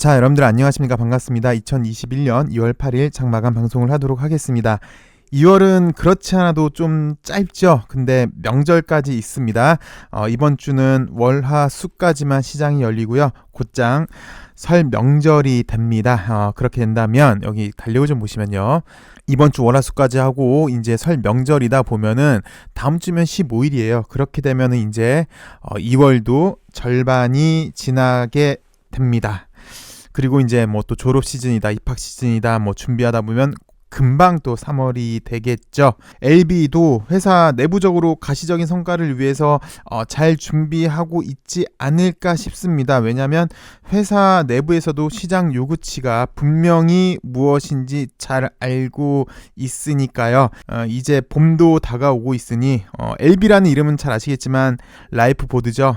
자, 여러분들 안녕하십니까? 반갑습니다. 2021년 2월 8일 장마감 방송을 하도록 하겠습니다. 2월은 그렇지 않아도 좀 짧죠. 근데 명절까지 있습니다. 이번 주는 월화수까지만 시장이 열리고요. 곧장 설 명절이 됩니다. 그렇게 된다면 여기 달력을 좀 보시면요. 이번 주 월화수까지 하고 이제 설 명절이다 보면은 다음 주면 15일이에요. 그렇게 되면은 이제 2월도 절반이 지나게 됩니다. 그리고 이제 뭐 또 졸업 시즌이다, 입학 시즌이다, 뭐 준비하다 보면 금방 또 3월이 되겠죠. LB도 회사 내부적으로 가시적인 성과를 위해서 잘 준비하고 있지 않을까 싶습니다. 왜냐하면 회사 내부에서도 시장 요구치가 분명히 무엇인지 잘 알고 있으니까요. 이제 봄도 다가오고 있으니 LB라는 이름은 잘 아시겠지만 라이프 보드죠.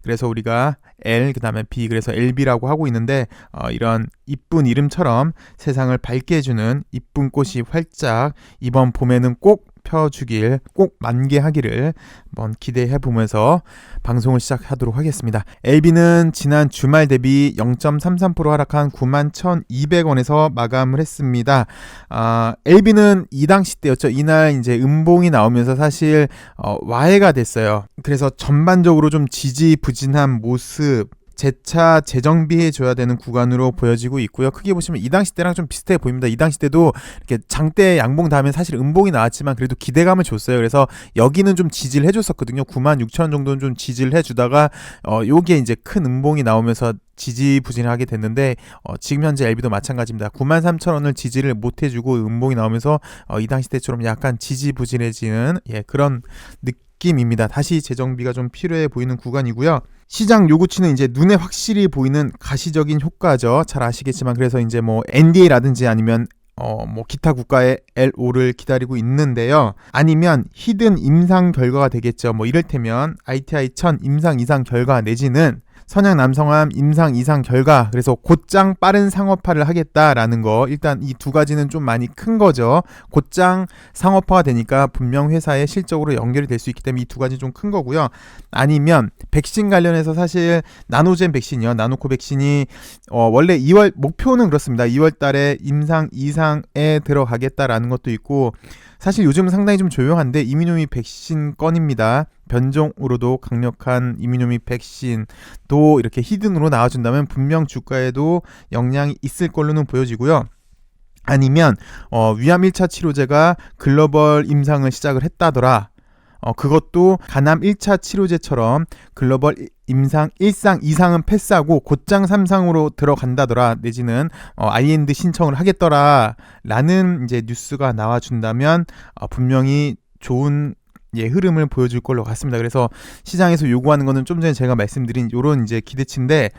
그래서 우리가 L 그다음에 B 그래서 LB라고 하고 있는데 이런 이쁜 이름처럼 세상을 밝게 해주는 이쁜 꽃이 활짝 이번 봄에는 꼭 펴주길, 꼭 만개하기를 한번 기대해 보면서 방송을 시작하도록 하겠습니다. LB는 지난 주말 대비 0.33% 하락한 91,200원에서 마감을 했습니다. LB는 이당시 때였죠. 이날 이제 음봉이 나오면서 사실 와해가 됐어요. 그래서 전반적으로 좀 지지부진한 모습, 재차 재정비해줘야 되는 구간으로 보여지고 있고요. 크게 보시면 이 당시 때랑 좀 비슷해 보입니다. 이 당시 때도 이렇게 장대 양봉 다음에 사실 음봉이 나왔지만 그래도 기대감을 줬어요. 그래서 여기는 좀 지지를 해줬었거든요. 96,000원 정도는 좀 지지를 해주다가 요게 이제 큰 음봉이 나오면서 지지부진하게 됐는데 지금 현재 LB도 마찬가지입니다. 93,000원을 지지를 못해주고 음봉이 나오면서 이 당시 때처럼 약간 지지부진해지는 그런 느낌입니다. 다시 재정비가 좀 필요해 보이는 구간이고요. 시장 요구치는 이제 눈에 확실히 보이는 가시적인 효과죠. 잘 아시겠지만 그래서 이제 뭐 NDA라든지 아니면 뭐 기타 국가의 LO를 기다리고 있는데요. 아니면 히든 임상 결과가 되겠죠. 뭐 이를테면 ITI 1000 임상 이상 결과 내지는 선양 남성암 임상 이상 결과, 그래서 곧장 빠른 상업화를 하겠다라는 거, 일단 이 두 가지는 좀 많이 큰 거죠. 곧장 상업화가 되니까 분명 회사에 실적으로 연결이 될 수 있기 때문에 이 두 가지 좀 큰 거고요. 아니면 백신 관련해서 사실 나노젠 백신이요, 나노코 백신이 원래 2월 목표는 그렇습니다. 2월 달에 임상 이상에 들어가겠다라는 것도 있고, 사실 요즘은 상당히 좀 조용한데 이민노미 백신 건입니다. 변종으로도 강력한 이민노미 백신도 이렇게 히든으로 나와준다면 분명 주가에도 영향이 있을 걸로는 보여지고요. 아니면 위암 1차 치료제가 글로벌 임상을 시작을 했다더라. 그것도 간암 1차 치료제처럼 글로벌 임상 1상 2상은 패스하고 곧장 3상으로 들어간다더라, 내지는 IND 신청을 하겠더라 라는 이제 뉴스가 나와준다면 분명히 좋은 흐름을 보여줄 걸로 같습니다. 그래서 시장에서 요구하는 거는 좀 전에 제가 말씀드린 요런 이제 기대치인데,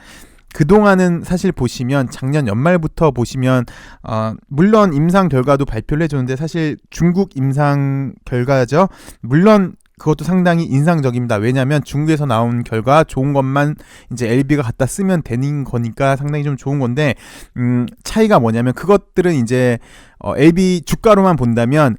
그동안은 사실 보시면 작년 연말부터 보시면 물론 임상 결과도 발표를 해줬는데 사실 중국 임상 결과죠. 물론 그것도 상당히 인상적입니다. 왜냐하면 중국에서 나온 결과 좋은 것만 이제 LB가 갖다 쓰면 되는 거니까 상당히 좀 좋은 건데, 차이가 뭐냐면 그것들은 이제 LB 주가로만 본다면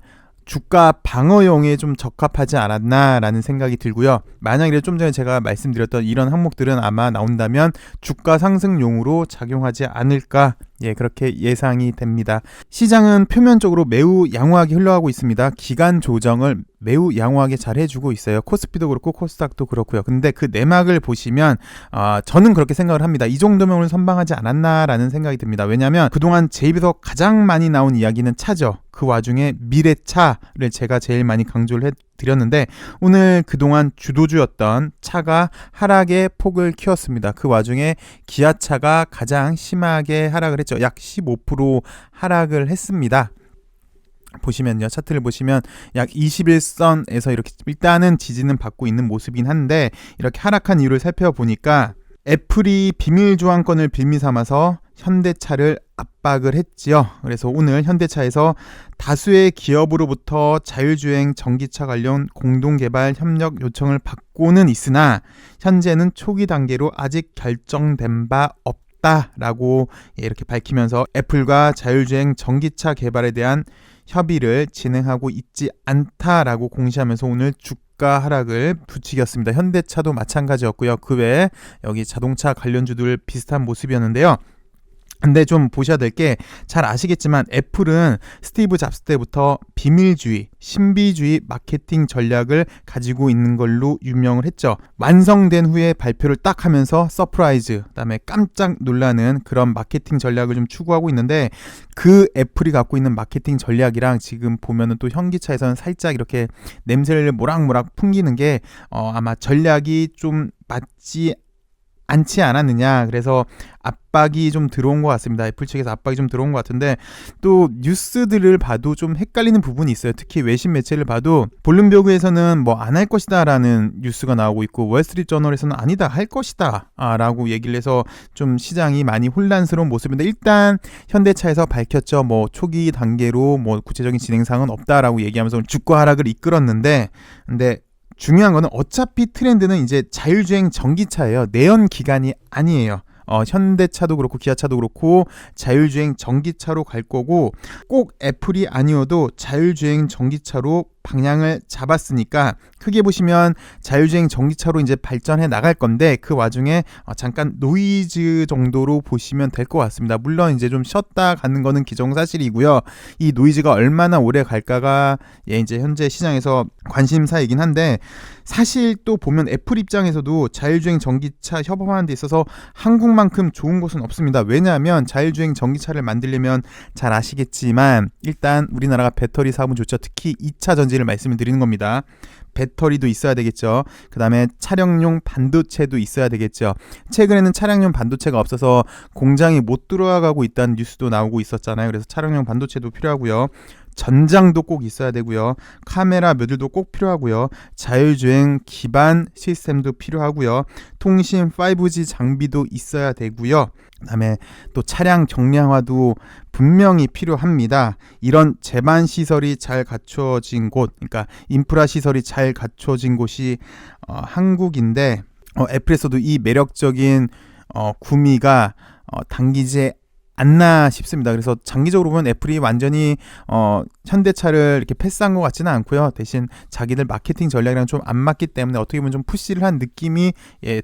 주가 방어용에 좀 적합하지 않았나라는 생각이 들고요. 만약에 좀 전에 제가 말씀드렸던 이런 항목들은 아마 나온다면 주가 상승용으로 작용하지 않을까, 그렇게 예상이 됩니다. 시장은 표면적으로 매우 양호하게 흘러가고 있습니다. 기간 조정을 매우 양호하게 잘 해주고 있어요. 코스피도 그렇고 코스닥도 그렇고요. 근데 그 내막을 보시면 저는 그렇게 생각을 합니다. 이 정도면 오늘 선방하지 않았나라는 생각이 듭니다. 왜냐하면 그동안 제 입에서 가장 많이 나온 이야기는 차죠. 그 와중에 미래차를 제가 제일 많이 강조를 해드렸는데, 오늘 그동안 주도주였던 차가 하락의 폭을 키웠습니다. 그 와중에 기아차가 가장 심하게 하락을 했죠. 약 15% 하락을 했습니다. 보시면요, 차트를 보시면 약 21선에서 이렇게 일단은 지지는 받고 있는 모습이긴 한데, 이렇게 하락한 이유를 살펴보니까 애플이 비밀 조항권을 빌미 삼아서 현대차를 압박을 했지요. 그래서 오늘 현대차에서 다수의 기업으로부터 자율주행 전기차 관련 공동개발 협력 요청을 받고는 있으나 현재는 초기 단계로 아직 결정된 바 없다라고 이렇게 밝히면서 애플과 자율주행 전기차 개발에 대한 협의를 진행하고 있지 않다라고 공시하면서 오늘 주가 하락을 부추겼습니다. 현대차도 마찬가지였고요. 그 외에 여기 자동차 관련주들 비슷한 모습이었는데요. 근데 좀 보셔야 될 게 잘 아시겠지만 애플은 스티브 잡스 때부터 비밀주의, 신비주의 마케팅 전략을 가지고 있는 걸로 유명을 했죠. 완성된 후에 발표를 딱 하면서 서프라이즈, 그다음에 깜짝 놀라는 그런 마케팅 전략을 좀 추구하고 있는데 그 애플이 갖고 있는 마케팅 전략이랑 지금 보면은 또 현기차에서는 살짝 이렇게 냄새를 모락모락 풍기는 게 아마 전략이 좀 맞지 않지 않았느냐. 그래서 압박이 좀 들어온 것 같습니다. 애플 측에서 압박이 좀 들어온 것 같은데 또 뉴스들을 봐도 좀 헷갈리는 부분이 있어요. 특히 외신 매체를 봐도 블룸버그에서는 뭐 안 할 것이다 라는 뉴스가 나오고 있고 월스트리트저널에서는 아니다 할 것이다 라고 얘기를 해서 좀 시장이 많이 혼란스러운 모습인데 일단 현대차에서 밝혔죠. 뭐 초기 단계로 뭐 구체적인 진행사항은 없다라고 얘기하면서 주가 하락을 이끌었는데 근데 중요한 거는 어차피 트렌드는 이제 자율주행 전기차예요. 내연 기관이 아니에요. 현대차도 그렇고 기아차도 그렇고 자율주행 전기차로 갈 거고 꼭 애플이 아니어도 자율주행 전기차로 방향을 잡았으니까 크게 보시면 자율주행 전기차로 이제 발전해 나갈 건데 그 와중에 잠깐 노이즈 정도로 보시면 될 것 같습니다. 물론 이제 좀 쉬었다 가는 거는 기정사실이고요. 이 노이즈가 얼마나 오래 갈까가 이제 현재 시장에서 관심사이긴 한데 사실 또 보면 애플 입장에서도 자율주행 전기차 협업하는 데 있어서 한국만큼 좋은 곳은 없습니다. 왜냐하면 자율주행 전기차를 만들려면 잘 아시겠지만 일단 우리나라가 배터리 사업은 좋죠. 특히 2차 전지를 말씀을 드리는 겁니다. 배터리도 있어야 되겠죠. 그 다음에 차량용 반도체도 있어야 되겠죠. 최근에는 차량용 반도체가 없어서 공장이 못 들어가고 있다는 뉴스도 나오고 있었잖아요. 그래서 차량용 반도체도 필요하고요. 전장도 꼭 있어야 되고요. 카메라 모듈도 꼭 필요하고요. 자율주행 기반 시스템도 필요하고요. 통신 5G 장비도 있어야 되고요. 그다음에 또 차량 경량화도 분명히 필요합니다. 이런 제반 시설이 잘 갖춰진 곳, 그러니까 인프라 시설이 잘 갖춰진 곳이 한국인데 애플에서도 이 매력적인 구미가 당기지 않나 싶습니다. 그래서 장기적으로 보면 애플이 완전히 현대차를 이렇게 패스한 것 같지는 않고요. 대신 자기들 마케팅 전략이랑 좀 안 맞기 때문에 어떻게 보면 좀 푸시를 한 느낌이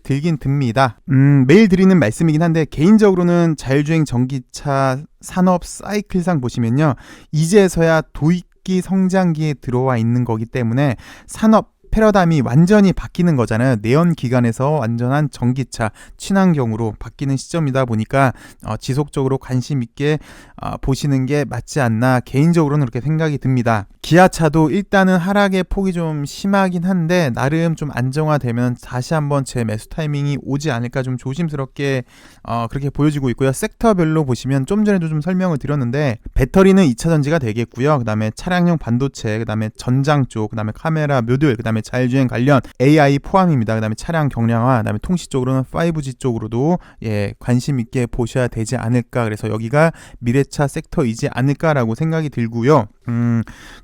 들긴 듭니다. 매일 드리는 말씀이긴 한데 개인적으로는 자율주행 전기차 산업 사이클상 보시면요. 이제서야 도입기 성장기에 들어와 있는 거기 때문에 산업 패러다임이 완전히 바뀌는 거잖아요. 내연기관에서 완전한 전기차, 친환경으로 바뀌는 시점이다 보니까 지속적으로 관심 있게 보시는 게 맞지 않나 개인적으로는 그렇게 생각이 듭니다. 기아차도 일단은 하락의 폭이 좀 심하긴 한데 나름 좀 안정화되면 다시 한번 제 매수 타이밍이 오지 않을까 좀 조심스럽게 그렇게 보여지고 있고요. 섹터별로 보시면 좀 전에도 좀 설명을 드렸는데 배터리는 2차 전지가 되겠고요. 그 다음에 차량용 반도체, 그 다음에 전장 쪽, 그 다음에 카메라 모듈, 그 다음에 자율주행 관련 AI 포함입니다. 그 다음에 차량 경량화, 그 다음에 통신 쪽으로는 5G 쪽으로도 관심 있게 보셔야 되지 않을까. 그래서 여기가 미래차 섹터이지 않을까라고 생각이 들고요.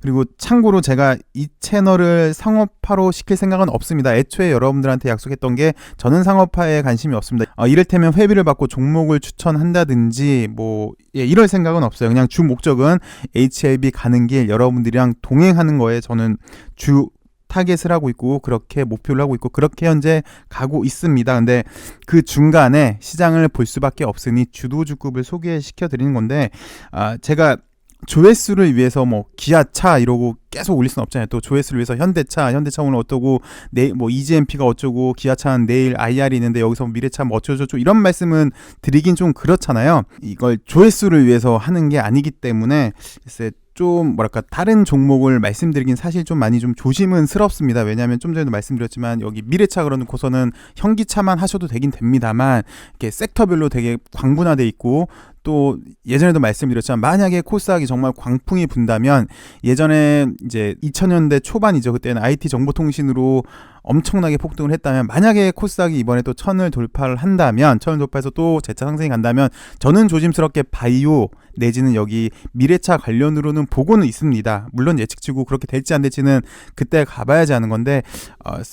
그리고 참고로 제가 이 채널을 상업화로 시킬 생각은 없습니다. 애초에 여러분들한테 약속했던 게 저는 상업화에 관심이 없습니다. 이를테면 회비를 받고 종목을 추천한다든지 이럴 생각은 없어요. 그냥 주 목적은 HLB 가는 길 여러분들이랑 동행하는 거에 저는 주 타겟을 하고 있고 그렇게 목표를 하고 있고 그렇게 현재 가고 있습니다. 근데 그 중간에 시장을 볼 수밖에 없으니 주도주급을 소개시켜 드리는 건데 제가 조회수를 위해서 기아차 이러고 계속 올릴 수는 없잖아요. 또 조회수를 위해서 현대차 오늘 어떠고 내일 EGMP가 어쩌고 기아차는 내일 IR이 있는데 여기서 미래차 어쩌고 이런 말씀은 드리긴 좀 그렇잖아요. 이걸 조회수를 위해서 하는 게 아니기 때문에 글쎄 좀 다른 종목을 말씀드리긴 사실 좀 많이 좀 조심은 스럽습니다. 왜냐하면 좀 전에도 말씀드렸지만 여기 미래차 그러고서는 현기차만 하셔도 되긴 됩니다만 이렇게 섹터별로 되게 광분화돼 있고 또 예전에도 말씀드렸지만 만약에 코스닥이 정말 광풍이 분다면 예전에 이제 2000년대 초반이죠. 그때는 IT 정보통신으로 엄청나게 폭등을 했다면 만약에 코스닥이 이번에 또 1000을 돌파를 한다면 1000을 돌파해서 또 재차 상승이 간다면 저는 조심스럽게 바이오 내지는 여기 미래차 관련으로는 보고는 있습니다. 물론 예측치고 그렇게 될지 안 될지는 그때 가봐야지 하는 건데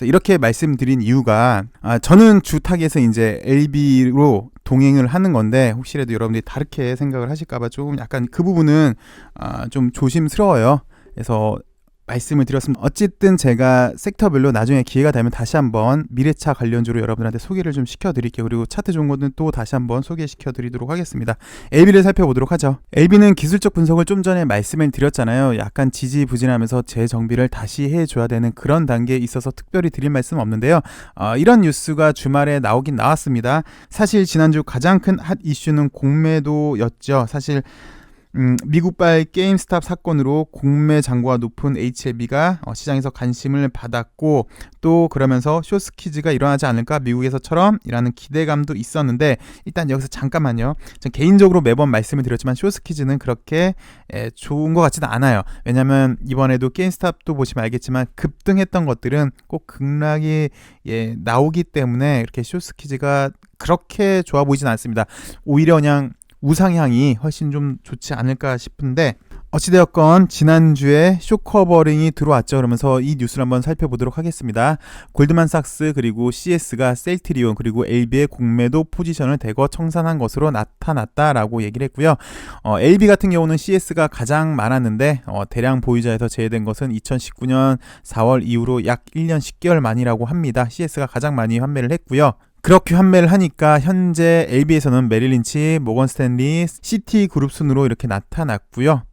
이렇게 말씀드린 이유가 저는 주 타겟은 이제 LB로 동행을 하는 건데 혹시라도 여러분들이 다르게 생각을 하실까봐 좀 약간 그 부분은 좀 조심스러워요. 그래서 말씀을 드렸습니다. 어쨌든 제가 섹터별로 나중에 기회가 되면 다시 한번 미래차 관련주로 여러분들한테 소개를 좀 시켜드릴게요. 그리고 차트 좋은 거는 또 다시 한번 소개시켜드리도록 하겠습니다. LB를 살펴보도록 하죠. LB는 기술적 분석을 좀 전에 말씀을 드렸잖아요. 약간 지지부진하면서 재정비를 다시 해줘야 되는 그런 단계에 있어서 특별히 드릴 말씀은 없는데요. 이런 뉴스가 주말에 나오긴 나왔습니다. 사실 지난주 가장 큰 핫 이슈는 공매도였죠. 사실 미국발 게임스탑 사건으로 공매 잔고가 높은 HLB가 시장에서 관심을 받았고, 또 그러면서 쇼스퀴즈가 일어나지 않을까 미국에서처럼 이라는 기대감도 있었는데, 일단 여기서 잠깐만요. 전 개인적으로 매번 말씀을 드렸지만 쇼스퀴즈는 그렇게 좋은 것 같지는 않아요. 왜냐면 이번에도 게임스탑도 보시면 알겠지만 급등했던 것들은 꼭 급락이 나오기 때문에 이렇게 쇼스퀴즈가 그렇게 좋아 보이진 않습니다. 오히려 그냥 우상향이 훨씬 좀 좋지 않을까 싶은데, 어찌되었건 지난주에 쇼커버링이 들어왔죠. 그러면서 이 뉴스를 한번 살펴보도록 하겠습니다. 골드만삭스 그리고 CS가 셀트리온 그리고 LB의 공매도 포지션을 대거 청산한 것으로 나타났다라고 얘기를 했고요. LB 같은 경우는 CS가 가장 많았는데 대량 보유자에서 제외된 것은 2019년 4월 이후로 약 1년 10개월 만이라고 합니다. CS가 가장 많이 환매를 했고요. 그렇게 환매를 하니까 현재 LB에서는 메릴린치, 모건스탠리, 시티그룹 순으로 이렇게 나타났고요.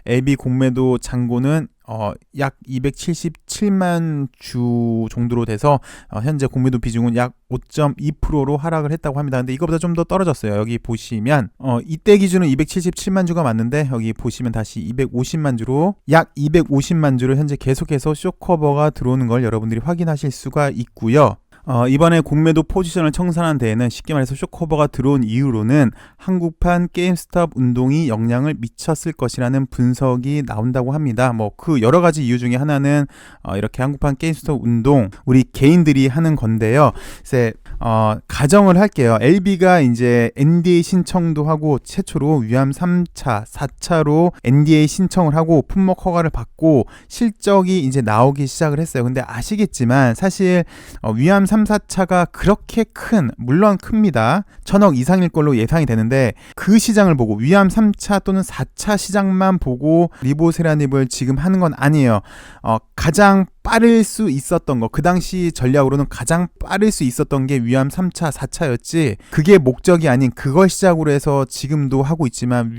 LB 공매도 잔고는 약 277만 주 정도로 돼서 현재 공매도 비중은 약 5.2%로 하락을 했다고 합니다. 근데 이거보다 좀 더 떨어졌어요. 여기 보시면 이때 기준은 277만 주가 맞는데, 여기 보시면 다시 250만 주로, 약 250만 주로 현재 계속해서 쇼커버가 들어오는 걸 여러분들이 확인하실 수가 있고요. 이번에 공매도 포지션을 청산한 데에는 쉽게 말해서 쇼커버가 들어온 이후로는 한국판 게임스탑 운동이 영향을 미쳤을 것이라는 분석이 나온다고 합니다. 그 여러 가지 이유 중에 하나는 이렇게 한국판 게임스탑 운동 우리 개인들이 하는 건데요. 가정을 할게요. LB가 이제 NDA 신청도 하고 최초로 위암 3차, 4차로 NDA 신청을 하고 품목 허가를 받고 실적이 이제 나오기 시작을 했어요. 근데 아시겠지만 사실 위암 3, 4차가 그렇게 물론 큽니다. 1000억 이상일 걸로 예상이 되는데, 그 시장을 보고 위암 3차 또는 4차 시장만 보고 리보세라닙을 지금 하는 건 아니에요. 가장 빠를 수 있었던 거, 그 당시 전략으로는 가장 빠를 수 있었던 게 위암 3차, 4차였지, 그게 목적이 아닌 그걸 시작으로 해서 지금도 하고 있지만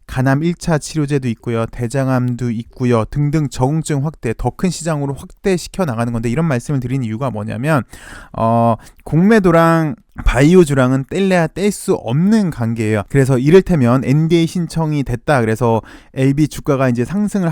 간암 1차 치료제도 있고요. 대장암도 있고요. 등등 적응증 확대, 더 큰 시장으로 확대시켜 나가는 건데, 이런 말씀을 드린 이유가 뭐냐면 공매도랑 바이오주랑은 뗄래야 뗄 수 없는 관계예요. 그래서 이를테면 NDA 신청이 됐다. 그래서 LB 주가가 이제 상승을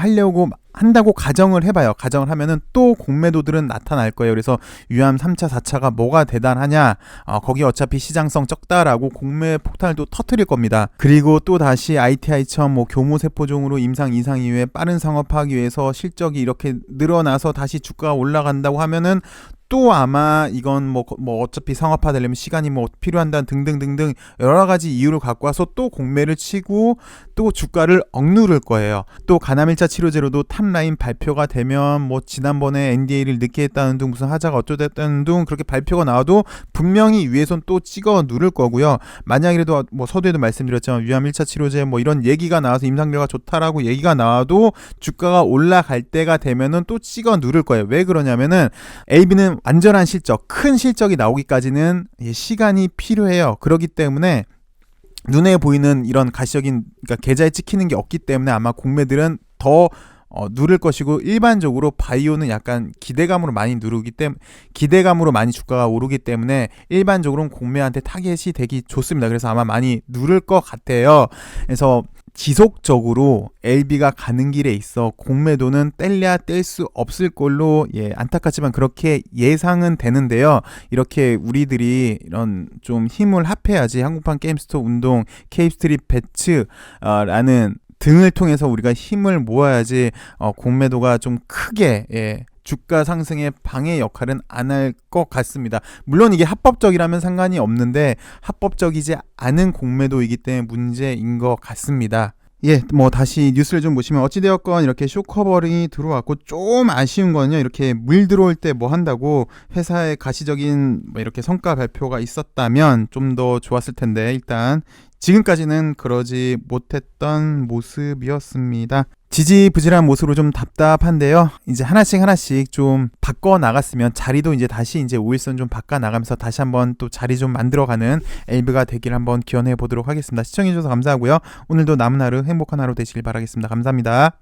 한다고 가정을 해봐요. 가정을 하면은 또 공매도들은 나타날 거예요. 그래서 위암 3차, 4차가 뭐가 대단하냐? 거기 어차피 시장성 적다라고 공매 폭탄을 또 터뜨릴 겁니다. 그리고 또 다시 ITI처럼 교모세포종으로 임상 이상 이후에 빠른 상업하기 위해서 실적이 이렇게 늘어나서 다시 주가가 올라간다고 하면은 또 아마 이건 어차피 상업화 되려면 시간이 필요한다는 등등등등 여러 가지 이유를 갖고 와서 또 공매를 치고 또 주가를 억누를 거예요. 또 간암 1차 치료제로도 탑라인 발표가 되면 지난번에 NDA를 늦게 했다는 등 무슨 하자가 어쩌됐다는 등 그렇게 발표가 나와도 분명히 위에선 또 찍어 누를 거고요. 만약이라도 서두에도 말씀드렸지만 위암 1차 치료제 이런 얘기가 나와서 임상결과 좋다라고 얘기가 나와도 주가가 올라갈 때가 되면은 또 찍어 누를 거예요. 왜 그러냐면은 LB는 완전한 실적, 큰 실적이 나오기까지는 시간이 필요해요. 그렇기 때문에 눈에 보이는 이런 가시적인, 그러니까 계좌에 찍히는 게 없기 때문에 아마 공매들은 더 누를 것이고, 일반적으로 바이오는 약간 기대감으로 많이 주가가 오르기 때문에 일반적으로는 공매한테 타겟이 되기 좋습니다. 그래서 아마 많이 누를 것 같아요. 그래서 지속적으로 LB가 가는 길에 있어 공매도는 뗄래야 뗄 수 없을 걸로 안타깝지만 그렇게 예상은 되는데요. 이렇게 우리들이 이런 좀 힘을 합해야지 한국판 게임스톱 운동, 케이프스트릿 배츠라는 등을 통해서 우리가 힘을 모아야지 공매도가 좀 크게 주가 상승의 방해 역할은 안 할 것 같습니다. 물론 이게 합법적이라면 상관이 없는데 합법적이지 않은 공매도이기 때문에 문제인 것 같습니다. 다시 뉴스를 좀 보시면 어찌되었건 이렇게 쇼커버링이 들어왔고, 좀 아쉬운 거는요, 이렇게 물 들어올 때 한다고 회사의 가시적인 이렇게 성과 발표가 있었다면 좀 더 좋았을 텐데, 일단 지금까지는 그러지 못했던 모습이었습니다. 지지부진한 모습으로 좀 답답한데요. 이제 하나씩 좀 바꿔 나갔으면 자리도 이제 다시 이제 5일선 좀 바꿔 나가면서 다시 한번 또 자리 좀 만들어가는 엘브가 되길 한번 기원해 보도록 하겠습니다. 시청해 주셔서 감사하고요. 오늘도 남은 하루 행복한 하루 되시길 바라겠습니다. 감사합니다.